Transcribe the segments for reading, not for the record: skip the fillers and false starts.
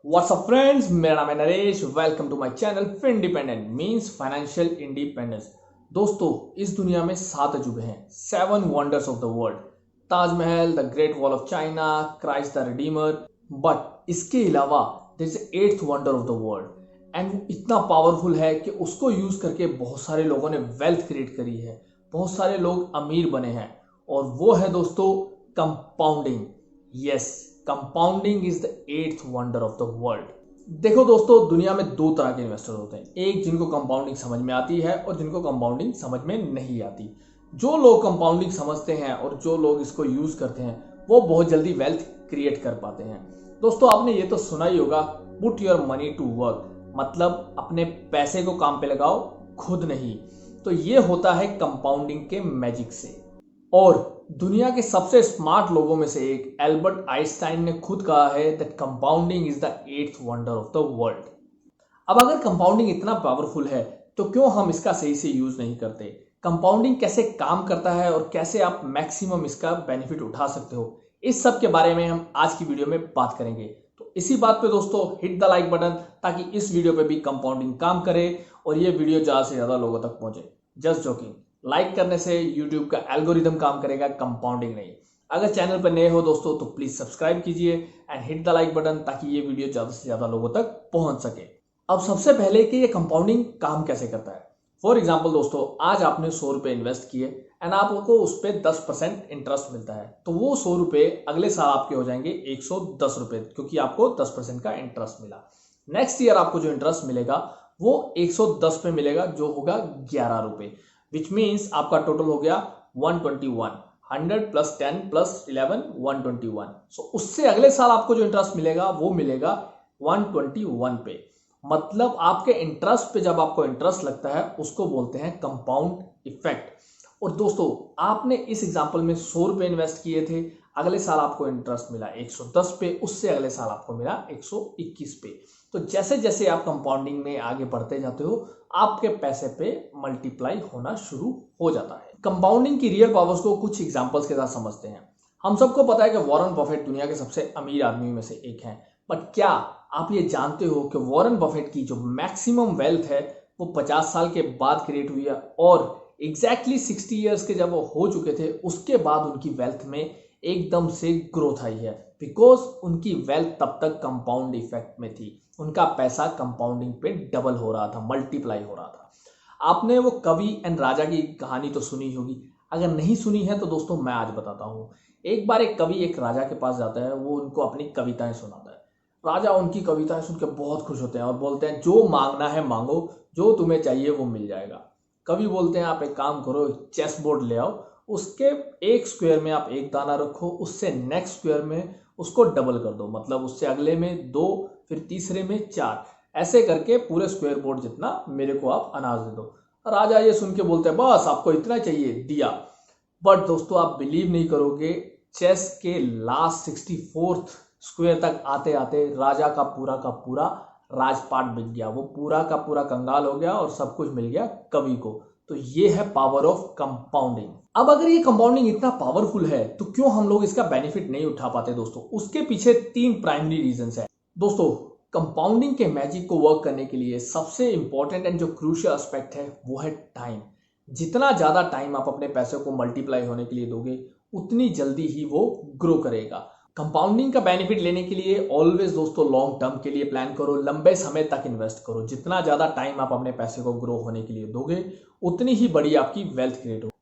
WhatsApp friends, मेरा नाम है Naresh. Welcome to my channel Findependent means financial independence. दोस्तों, इस दुनिया में 7 अजूबे हैं, 7 wonders of the world. Taj Mahal, the great wall of China, Christ the Redeemer. But इसके अलावा there is 8th wonder of the world, and वो इतना पावरफुल है कि उसको यूज करके बहुत सारे लोगों ने वेल्थ क्रिएट करी है, बहुत सारे लोग अमीर बने हैं। और वो है दोस्तों compounding. Yes, compounding is the 8th wonder of the world. देखो दोस्तों, दुनिया में दो तरह के इन्वेस्टर होते हैं, एक जिनको कंपाउंडिंग समझ में आती है और जिनको कंपाउंडिंग समझ में नहीं आती। जो लोग कंपाउंडिंग समझते हैं और जो लोग इसको यूज करते हैं वो बहुत जल्दी वेल्थ क्रिएट कर पाते हैं। दोस्तों, आपने ये तो सुना ही होगा, put your money to work, मतलब अपने पैसे को काम पे लगाओ, खुद नहीं। तो ये होता है कंपाउंडिंग के मैजिक से। और दुनिया के सबसे स्मार्ट लोगों में से एक एल्बर्ट आइंस्टाइन ने खुद कहा है that compounding is the 8th wonder of the world. अब अगर कंपाउंडिंग इतना पावरफुल है तो क्यों हम इसका सही से यूज नहीं करते? कंपाउंडिंग कैसे काम करता है और कैसे आप मैक्सिमम इसका बेनिफिट उठा सकते हो, इस सब के बारे में हम आज की वीडियो में बात करेंगे। तो इसी बात पे दोस्तों हिट द लाइक बटन, ताकि इस वीडियो पे भी कंपाउंडिंग काम करे और ये वीडियो ज्यादा से ज्यादा लोगों तक पहुंचे। जस्ट जोकिंग, लाइक करने से YouTube का एल्गोरिदम काम करेगा, कंपाउंडिंग नहीं। अगर चैनल पर नए हो दोस्तों तो प्लीज सब्सक्राइब कीजिए and hit the like button, ताकि ये वीडियो ज्यादा से ज्यादा लोगों तक पहुंच सके। अब सबसे पहले कि ये कंपाउंडिंग काम कैसे करता है। फॉर एग्जाम्पल दोस्तों, आज आपने 100 रुपए इन्वेस्ट किए एंड आपको उस पर 10% इंटरेस्ट मिलता है, तो वो 100 रुपए अगले साल आपके हो जाएंगे 110 रुपए, क्योंकि आपको 10% का इंटरेस्ट मिला। नेक्स्ट ईयर आपको जो इंटरेस्ट मिलेगा वो 110 पे मिलेगा, जो होगा 11 रुपए, विच मीन्स आपका टोटल हो गया 121। 100 प्लस 10 प्लस 11 121। सो उससे अगले साल आपको जो इंटरेस्ट मिलेगा वो मिलेगा 121 पे। मतलब आपके इंटरेस्ट पे जब आपको इंटरेस्ट लगता है उसको बोलते हैं कंपाउंड इफेक्ट। और दोस्तों, आपने इस एग्जांपल में 100 रुपए इन्वेस्ट किए थे, अगले साल आपको इंटरेस्ट मिला 110 पे, उससे अगले साल आपको मिला 121 पे। तो जैसे जैसे आप कंपाउंडिंग में आगे बढ़ते जाते हो, आपके पैसे पे मल्टीप्लाई होना शुरू हो जाता है। कंपाउंडिंग की रियल पावर्स को कुछ एग्जांपल्स के साथ समझते हैं। हम सबको पता है कि वॉरेन बफेट दुनिया के सबसे अमीर आदमी में से एक हैं, बट क्या आप ये जानते हो कि वॉरेन बफेट की जो मैक्सिमम वेल्थ है वो 50 साल के बाद क्रिएट हुई है, और एग्जैक्टली 60 ईयर्स के जब वो हो चुके थे उसके बाद उनकी वेल्थ में एकदम से ग्रोथ आई है, बिकॉज उनकी वेल्थ तब तक कंपाउंड इफेक्ट में थी। उनका पैसा कंपाउंडिंग पे डबल हो रहा था, मल्टीप्लाई हो रहा था। आपने वो कवि एंड राजा की कहानी तो सुनी होगी, अगर नहीं सुनी है तो दोस्तों मैं आज बताता हूँ। एक बार एक कवि एक राजा के पास जाता है, वो उनको अपनी कविताएं सुनाता है। राजा उनकी कविताएं सुन के बहुत खुश होते हैं और बोलते हैं जो मांगना है मांगो, जो तुम्हें चाहिए वो मिल जाएगा। कवि बोलते हैं आप एक काम करो, चेस बोर्ड ले आओ, उसके एक स्क्वायर में आप एक दाना रखो, उससे नेक्स्ट स्क्वायर में उसको डबल कर दो, मतलब उससे अगले में 2, फिर तीसरे में 4, ऐसे करके पूरे स्क्वायर बोर्ड जितना मेरे को आप अनाज दे दो। राजा ये सुन के बोलते हैं बस आपको इतना चाहिए, दिया। बट दोस्तों, आप बिलीव नहीं करोगे, चेस के लास्ट 64th स्क्वायर तक आते आते राजा का पूरा राजपाट बिक गया, वो पूरा का पूरा कंगाल हो गया और सब कुछ मिल गया कवि को। तो ये है पावर ऑफ कंपाउंडिंग। अब अगर ये कंपाउंडिंग इतना पावरफुल है तो क्यों हम लोग इसका बेनिफिट नहीं उठा पाते दोस्तों? उसके पीछे 3 प्राइमरी रीजंस है। दोस्तों, कंपाउंडिंग के मैजिक को वर्क करने के लिए सबसे इंपॉर्टेंट एंड जो क्रूशियल एस्पेक्ट है वो है टाइम। जितना ज्यादा टाइम आप अपने पैसे को मल्टीप्लाई होने के लिए दोगे, उतनी जल्दी ही वो ग्रो करेगा। कंपाउंडिंग का बेनिफिट लेने के लिए ऑलवेज दोस्तों लॉन्ग टर्म के लिए प्लान करो, लंबे समय तक इन्वेस्ट करो। जितना ज्यादा टाइम आप अपने पैसे को ग्रो होने के लिए दोगे, उतनी ही बड़ी आपकी वेल्थ क्रिएट होगी।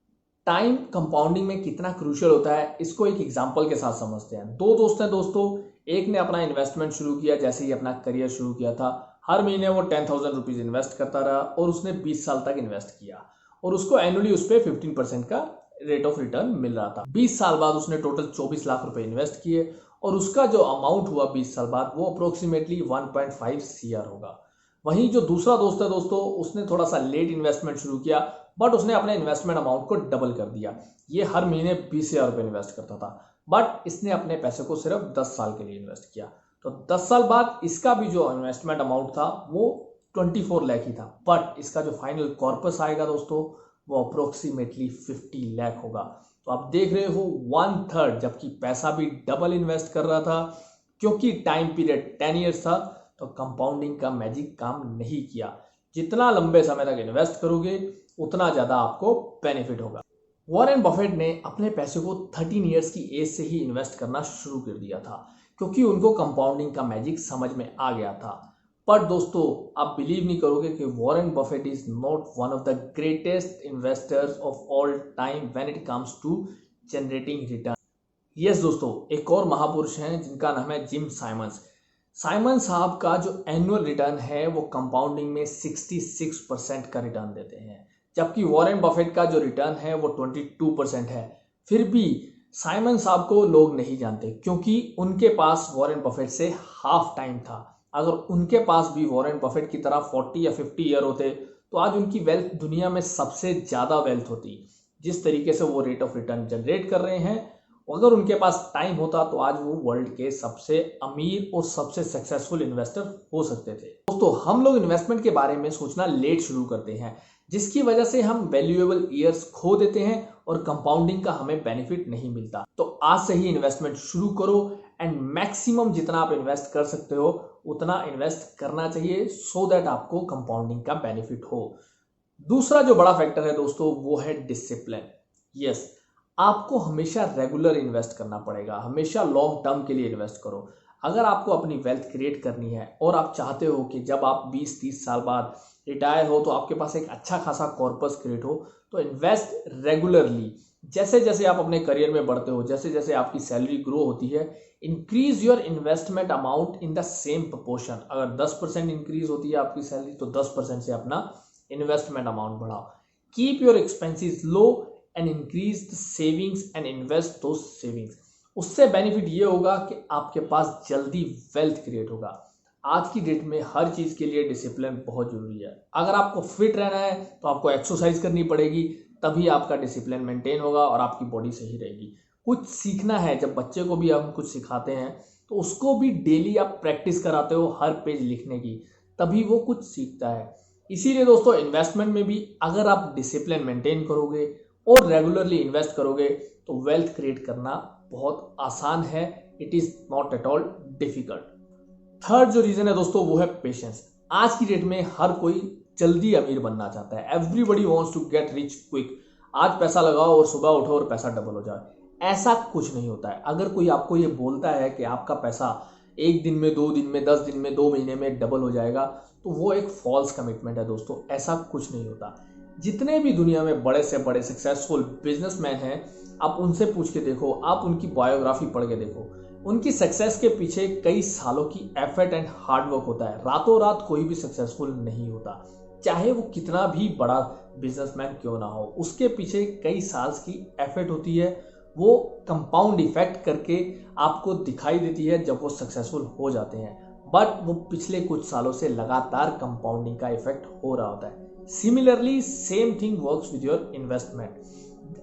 टाइम कंपाउंडिंग में कितना क्रूशियल होता है, इसको एक एग्जांपल के साथ समझते हैं। 2 दोस्त हैं दोस्तों, एक ने अपना इन्वेस्टमेंट शुरू किया, जैसे ही अपना करियर शुरू किया था, हर महीने वो 10,000 रुपीज इन्वेस्ट करता रहा और उसने 20 साल तक इन्वेस्ट किया और उसको एनुअली उस पर 15% का रेट ऑफ रिटर्न मिल रहा था। 20 साल बाद उसने टोटल 24 लाख रुपए इन्वेस्ट किए और उसका जो अमाउंट हुआ 20 साल बाद वो अप्रोक्सीमेटली 1.5 CR होगा। वहीं जो दूसरा दोस्त है दोस्तों, उसने थोड़ा सा लेट इन्वेस्टमेंट शुरू किया, बट उसने अपने इन्वेस्टमेंट अमाउंट को डबल कर दिया। ये हर महीने 20,000 रुपए इन्वेस्ट करता था, बट इसने अपने पैसे को सिर्फ 10 साल के लिए इन्वेस्ट किया। तो 10 साल बाद इसका भी जो इन्वेस्टमेंट अमाउंट था वो 24 लाख ही था, बट इसका जो फाइनल कॉर्पस आएगा दोस्तों वो अप्रोक्सीमेटली 50 लाख होगा। तो आप देख रहे हो 1/3, जबकि पैसा भी डबल इन्वेस्ट कर रहा था, क्योंकि टाइम पीरियड 10 ईयर्स था, तो कंपाउंडिंग का मैजिक काम नहीं किया। जितना लंबे समय तक इन्वेस्ट करोगे उतना ज़्यादा आपको बेनिफिट होगा। वॉरेन बफेट ने अपने पैसे को 13 ईयर्स की एज से ही इन्वेस्ट करना शुरू कर दिया था, क्योंकि उनको कंपाउंडिंग का मैजिक समझ में आ गया था। पर दोस्तों, आप बिलीव नहीं करोगे कि Warren Buffett is not one of the greatest investors of all time when it comes to generating return. Yes दोस्तों, एक और महापुरुष हैं जिनका नाम है जिम साइमंस। साइमन साहब का जो एनुअल रिटर्न है वो कंपाउंडिंग में 66% का रिटर्न देते हैं, जबकि वॉरेन बफेट का जो रिटर्न है वो 22% है। फिर भी साइमन साहब को लोग नहीं जानते, क्योंकि उनके पास वॉरेन बफेट से हाफ टाइम था। अगर उनके पास भी वॉरेन बफेट की तरह 40 या 50 ईयर होते तो आज उनकी वेल्थ दुनिया में सबसे ज़्यादा वेल्थ होती। जिस तरीके से वो रेट ऑफ रिटर्न जनरेट कर रहे हैं, अगर उनके पास टाइम होता तो आज वो वर्ल्ड के सबसे अमीर और सबसे सक्सेसफुल इन्वेस्टर हो सकते थे। दोस्तों, हम लोग इन्वेस्टमेंट के बारे में सोचना लेट शुरू करते हैं, जिसकी वजह से हम वैल्यूएबल ईयर्स खो देते हैं और कंपाउंडिंग का हमें बेनिफिट नहीं मिलता। तो आज से ही इन्वेस्टमेंट शुरू करो एंड मैक्सिमम जितना आप इन्वेस्ट कर सकते हो उतना इन्वेस्ट करना चाहिए, सो दैट आपको कंपाउंडिंग का बेनिफिट हो। दूसरा जो बड़ा फैक्टर है दोस्तों, वो है डिसिप्लिन। यस, आपको हमेशा रेगुलर इन्वेस्ट करना पड़ेगा, हमेशा लॉन्ग टर्म के लिए इन्वेस्ट करो। अगर आपको अपनी वेल्थ क्रिएट करनी है और आप चाहते हो कि जब आप 20-30 साल बाद रिटायर हो तो आपके पास एक अच्छा खासा कॉर्पस क्रिएट हो, तो इन्वेस्ट रेगुलरली। जैसे जैसे आप अपने करियर में बढ़ते हो, जैसे जैसे आपकी सैलरी ग्रो होती है, increase your investment amount in the same proportion. अगर 10% इंक्रीज होती है आपकी सैलरी, तो 10% से अपना इन्वेस्टमेंट अमाउंट बढ़ाओ। Keep your expenses low and increase the savings and invest दो सेविंग्स। उससे बेनिफिट ये होगा कि आपके पास जल्दी वेल्थ क्रिएट होगा। आज की डेट में हर चीज़ के लिए डिसिप्लिन बहुत जरूरी है। अगर आपको फिट रहना है तो आपको एक्सरसाइज करनी पड़ेगी, तभी आपका डिसिप्लिन मेंटेन होगा और आपकी बॉडी सही रहेगी। कुछ सीखना है, जब बच्चे को भी हम कुछ सिखाते हैं तो उसको भी डेली आप प्रैक्टिस कराते हो हर पेज लिखने की, तभी वो कुछ सीखता है। इसीलिए दोस्तों, इन्वेस्टमेंट में भी अगर आप डिसिप्लिन मेंटेन करोगे और रेगुलरली इन्वेस्ट करोगे तो वेल्थ क्रिएट करना बहुत आसान है। It is not at all difficult. Third जो रीजन है दोस्तों, वो है पेशेंस। आज की डेट में हर कोई जल्दी अमीर बनना चाहता है। Everybody wants to get rich quick. आज पैसा लगाओ और सुबह उठो और पैसा डबल हो जाए। ऐसा कुछ नहीं होता है। अगर कोई आपको ये बोलता है कि आपका पैसा 1 दिन में, 2 दिन में, 10 दिन में, 2 महीने में डबल हो जाएगा, तो वो एक फॉल्स कमिटमेंट है दोस्तों। ऐसा कुछ नहीं होता। जितने भी दुनिया में बड़े से बड़े सक्सेसफुल बिजनेसमैन हैं, आप उनसे पूछ के देखो, आप उनकी बायोग्राफी पढ़ के देखो, उनकी सक्सेस के पीछे कई सालों की एफर्ट एंड हार्डवर्क होता है। रातों रात कोई भी सक्सेसफुल नहीं होता, चाहे वो कितना भी बड़ा बिजनेसमैन क्यों ना हो। उसके पीछे कई साल की एफर्ट होती है, वो कंपाउंड इफेक्ट करके आपको दिखाई देती है जब वो सक्सेसफुल हो जाते हैं, बट वो पिछले कुछ सालों से लगातार कंपाउंडिंग का इफेक्ट हो रहा होता है। Similarly same thing works with your investment.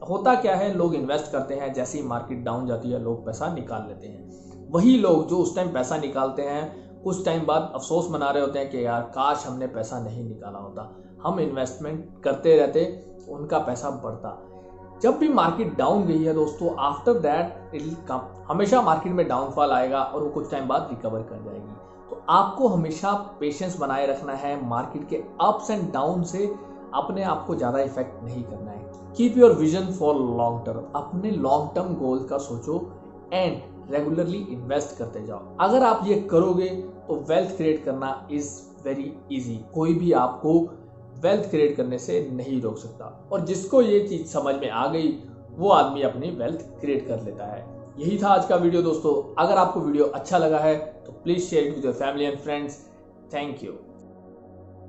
होता क्या है, लोग इन्वेस्ट करते हैं, जैसे ही मार्केट डाउन जाती है लोग पैसा निकाल लेते हैं। वही लोग जो उस टाइम पैसा निकालते हैं, कुछ टाइम बाद अफसोस मना रहे होते हैं कि यार काश हमने पैसा नहीं निकाला होता। हम इन्वेस्टमेंट करते रहते, उनका पैसा बढ़ता। जब भी मार्केट डाउन गई है दोस्तों, after that it will come. हमेशा मार्केट में डाउनफॉल आएगा और वो कुछ टाइम बाद रिकवर कर जाएगी। तो आपको हमेशा पेशेंस बनाए रखना है। मार्केट के अप्स एंड डाउन से अपने आप को ज़्यादा इफेक्ट नहीं करना है। Keep your vision for long term. अपने लॉन्ग टर्म गोल का सोचो एंड रेगुलरली इन्वेस्ट करते जाओ। अगर आप ये करोगे तो वेल्थ क्रिएट करना इज वेरी इजी। कोई भी आपको वेल्थ क्रिएट करने से नहीं रोक सकता, और जिसको ये चीज़ समझ में आ गई वो आदमी अपनी वेल्थ क्रिएट कर लेता है। यही था आज का वीडियो दोस्तों। अगर आपको वीडियो अच्छा लगा है तो please share it with your family and friends. Thank you.